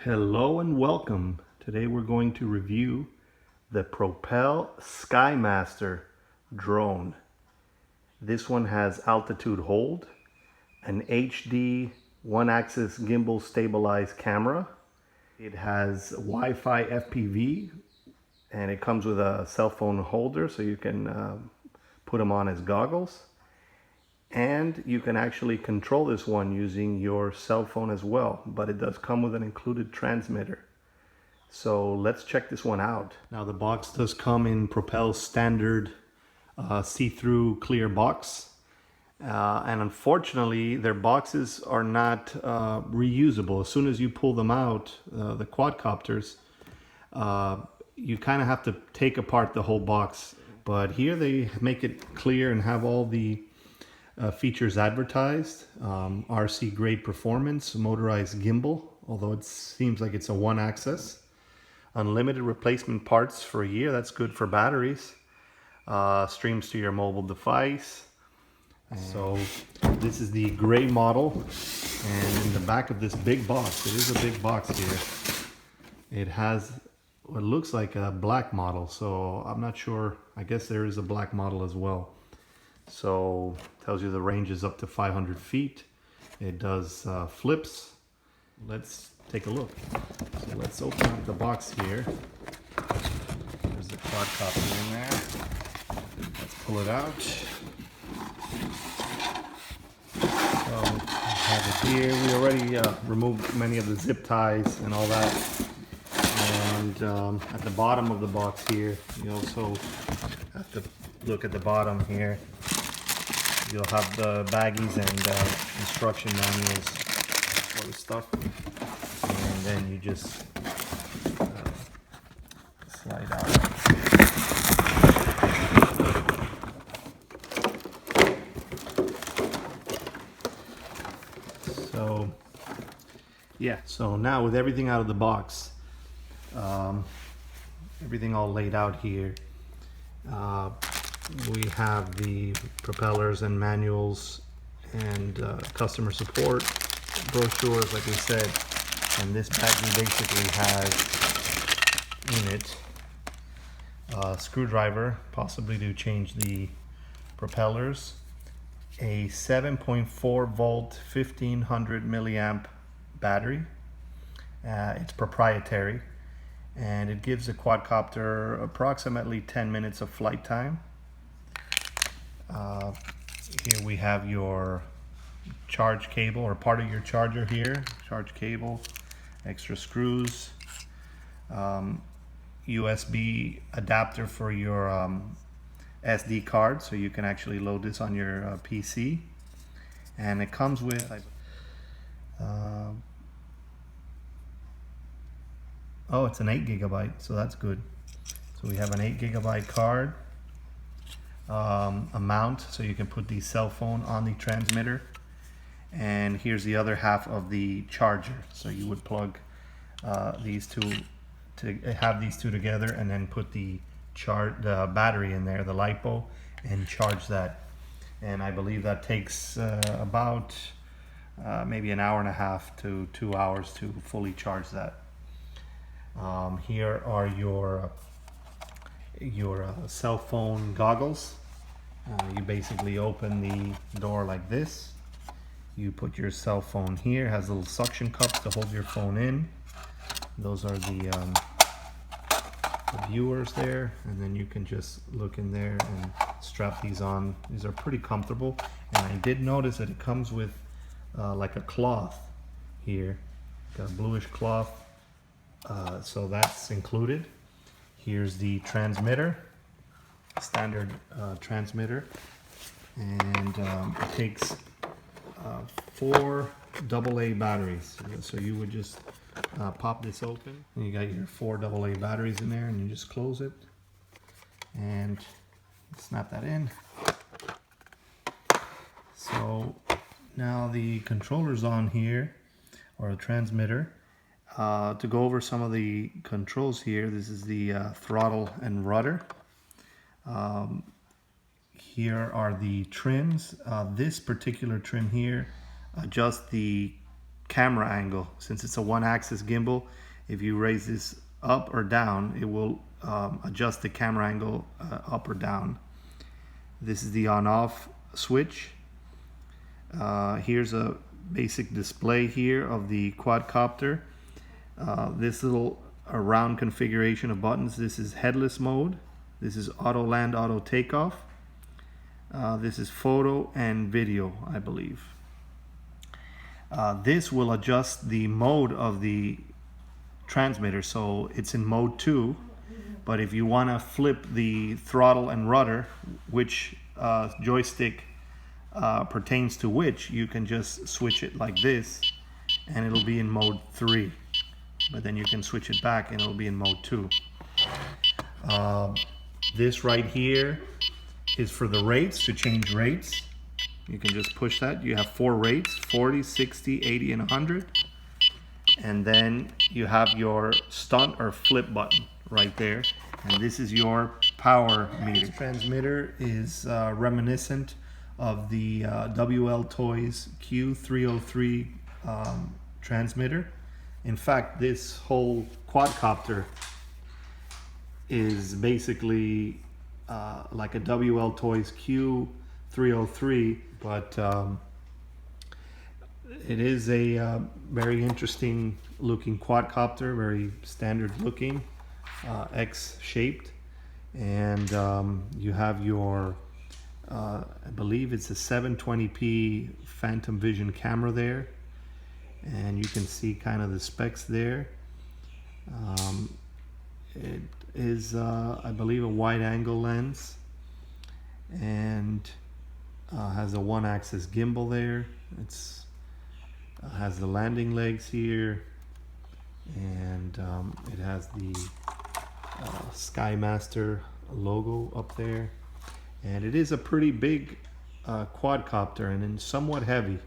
Hello and welcome. Today we're going to review the Propel Skymaster drone. This one has altitude hold, an HD one-axis gimbal stabilized camera. It has Wi-Fi FPV, and it comes with a cell phone holder so you can put them on as goggles. And you can actually control this one using your cell phone as well, but it does come with an included transmitter. So let's check this one out. Now the box does come in Propel's standard see-through clear box. And unfortunately, their boxes are not reusable. As soon as you pull them out, the quadcopters, you kind of have to take apart the whole box. But here they make it clear and have all the features advertised. RC grade performance, motorized gimbal, although it seems like it's a one axis. Unlimited replacement parts for a year, that's good for batteries. Streams to your mobile device. So this is the gray model, and in the back of this big box, it is a big box here, it has what looks like a black model, so I'm not sure. I guess there is a black model as well. So tells you the range is up to 500 feet. It does flips. Let's take a look. So let's open up the box here. There's the quadcopter in there. Let's pull it out. So we have it here. We already removed many of the zip ties and all that. And at the bottom of the box here, you also have to look at the bottom here. You'll have the baggies and instruction manuals for the stuff, and then you just slide out. So yeah, so now with everything out of the box, everything all laid out here, we have the propellers and manuals and customer support brochures, like we said. And this baggie basically has in it a screwdriver, possibly to change the propellers, a 7.4 volt 1500 milliamp battery. It's proprietary, and it gives the quadcopter approximately 10 minutes of flight time. Here we have your charge cable, or part of your charger here, charge cable, extra screws, USB adapter for your SD card, so you can actually load this on your PC. And it comes with oh, it's an 8 gigabyte, so that's good. So we have an 8 gigabyte card, a mount so you can put the cell phone on the transmitter, and here's the other half of the charger. So you would plug these two to have these two together, and then put the battery in there, the LiPo, and charge that. And I believe that takes about maybe an hour and a half to 2 hours to fully charge that. Here are your cell phone goggles. You basically open the door like this. You put your cell phone here. It has little suction cups to hold your phone in. Those are the viewers there, and then you can just look in there and strap these on. These are pretty comfortable, and I did notice that it comes with like a cloth here, got a bluish cloth, so that's included. Here's the transmitter, standard transmitter, and it takes 4 AA batteries. So you would just pop this open, and you got your 4 AA batteries in there, and you just close it and snap that in. So now the controller's on here, or a transmitter. To go over some of the controls here, this is the throttle and rudder. Here are the trims. This particular trim here adjusts the camera angle. Since it's a one-axis gimbal, if you raise this up or down, it will adjust the camera angle up or down. This is the on-off switch. Here's a basic display here of the quadcopter. This little round configuration of buttons. This is headless mode. This is auto land, auto takeoff. This is photo and video, I believe. This will adjust the mode of the transmitter, so it's in mode 2, but if you want to flip the throttle and rudder, which joystick pertains to which, you can just switch it like this and it'll be in mode 3, but then you can switch it back and it'll be in mode 2. This right here is for the rates, to change rates. You can just push that. You have 4 rates, 40, 60, 80, and 100. And then you have your stunt or flip button right there. And this is your power meter. This transmitter is reminiscent of the WL Toys Q303 transmitter. In fact, this whole quadcopter is basically like a WL Toys Q303, but it is a very interesting looking quadcopter, very standard looking, X-shaped, and you have your I believe it's a 720p Phantom Vision camera there, and you can see kind of the specs there. It is I believe a wide angle lens, and has a one-axis gimbal there. It's has the landing legs here, and it has the SkyMaster logo up there, and it is a pretty big quadcopter and then somewhat heavy.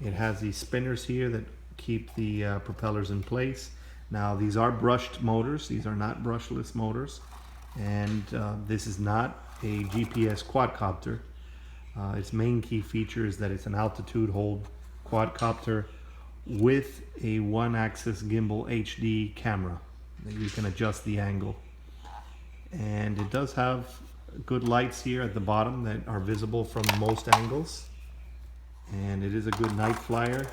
It has these spinners here that keep the propellers in place. Now these are brushed motors, these are not brushless motors, and this is not a GPS quadcopter. Its main key feature is that it's an altitude hold quadcopter with a one-axis gimbal HD camera that you can adjust the angle. And it does have good lights here at the bottom that are visible from most angles, and it is a good night flyer.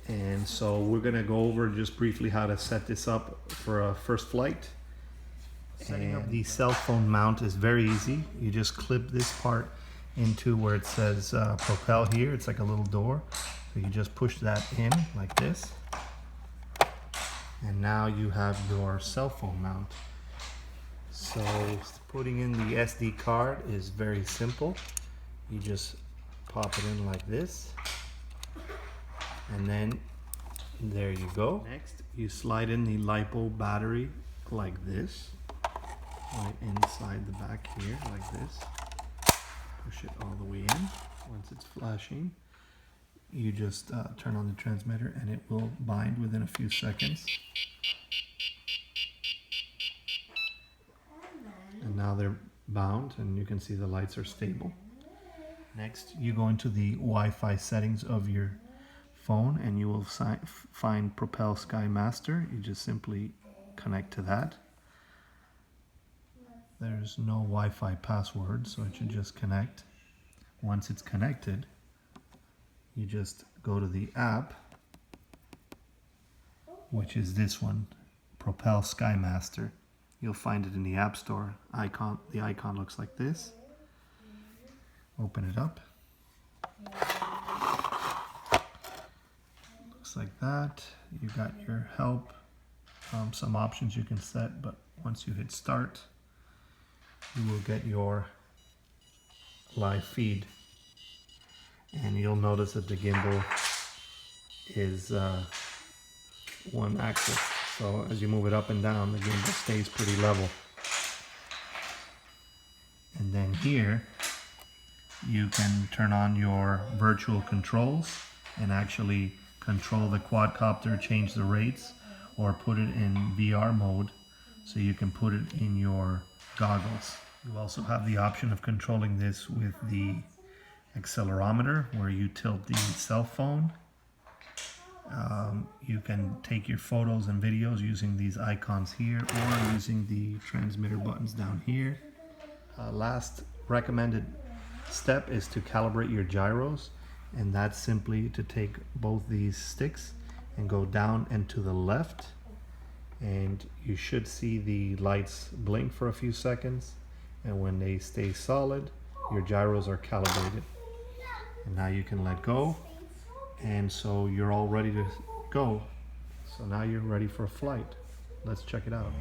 And so we're going to go over just briefly how to set this up for a first flight. And the cell phone mount is very easy. You just clip this part into where it says Propel here. It's like a little door. So you just push that in like this. And now you have your cell phone mount. So putting in the SD card is very simple. You just pop it in like this. And then there you go. Next, you slide in the LiPo battery like this. Right inside the back here, like this. Push it all the way in. Once it's flashing, you just turn on the transmitter and it will bind within a few seconds. And now they're bound, and you can see the lights are stable. Next, you go into the Wi-Fi settings of your phone and you will find Propel SkyMaster. You just simply connect to that. There's no Wi-Fi password, so it should just connect. Once it's connected, you just go to the app, which is this one, Propel SkyMaster. You'll find it in the App Store. The icon looks like this. Open it up. Looks like that. You got your help, some options you can set, but once you hit start, you will get your live feed, and you'll notice that the gimbal is one axis, so as you move it up and down, the gimbal stays pretty level. And then here you can turn on your virtual controls and actually control the quadcopter, change the rates, or put it in VR mode, so you can put it in your goggles. You also have the option of controlling this with the accelerometer where you tilt the cell phone. You can take your photos and videos using these icons here or using the transmitter buttons down here. Last recommended step is to calibrate your gyros, and that's simply to take both these sticks and go down and to the left, and you should see the lights blink for a few seconds, and when they stay solid, your gyros are calibrated. And now you can let go, and so you're all ready to go. So now you're ready for a flight. Let's check it out.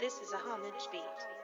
This is a homage beat.